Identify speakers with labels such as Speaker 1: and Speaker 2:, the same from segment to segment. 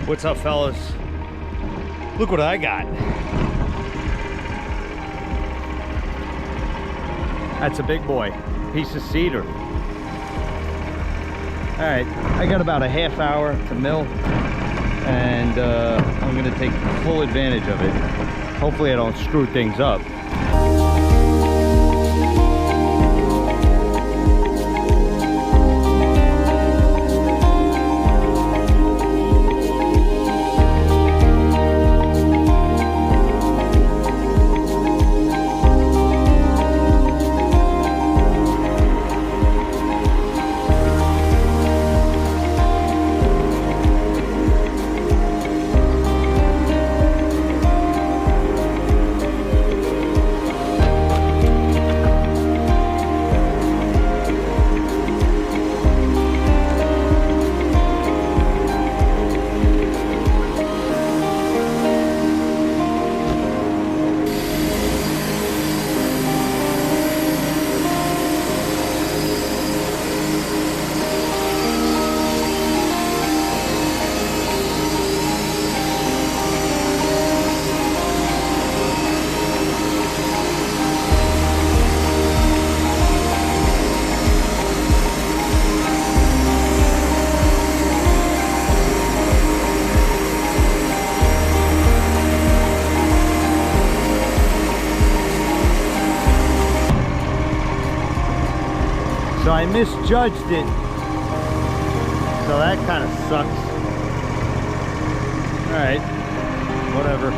Speaker 1: What's up, fellas? Look what I got. That's a big boy, piece of cedar. All right, I got about a half hour to mill, and I'm gonna take full advantage of it. Hopefully I don't screw things up. So I misjudged it, so that kind of sucks. All right, whatever.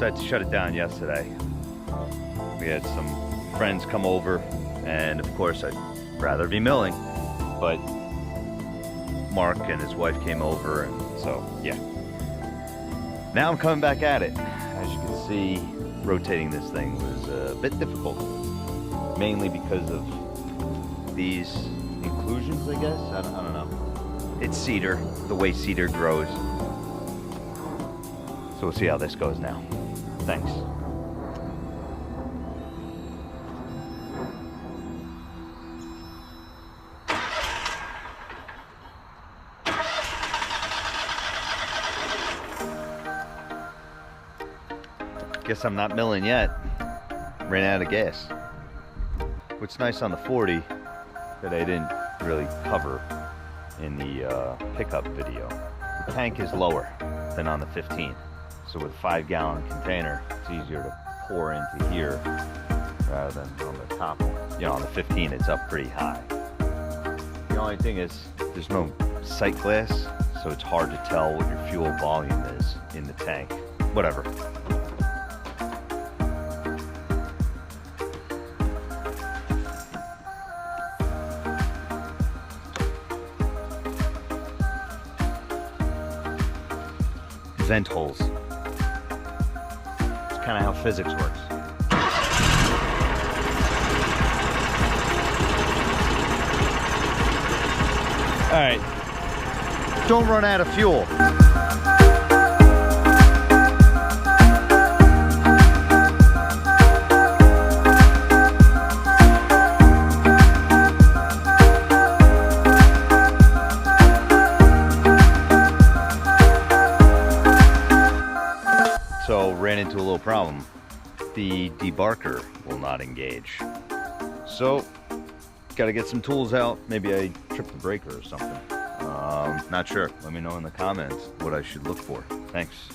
Speaker 1: So I had to shut it down yesterday. We had some friends come over, and of course I'd rather be milling, but Mark and his wife came over, and so yeah. Now I'm coming back at it. As you can see, rotating this thing was a bit difficult, mainly because of these inclusions, I guess. I don't know. It's cedar, the way cedar grows. So we'll see how this goes now. Thanks. Guess I'm not milling yet. Ran out of gas. What's nice on the 40 that I didn't really cover in the pickup video, the tank is lower than on the 15. So with a 5-gallon container, it's easier to pour into here rather than on the top one. You know, on the 15 it's up pretty high. The only thing is there's no sight glass, so it's hard to tell what your fuel volume is in the tank. Whatever. Vent holes. It's kind of how physics works. All right, don't run out of fuel. So ran into a little problem. The debarker will not engage. So gotta get some tools out. Maybe I tripped the breaker or something. Not sure. Let me know in the comments what I should look for. Thanks.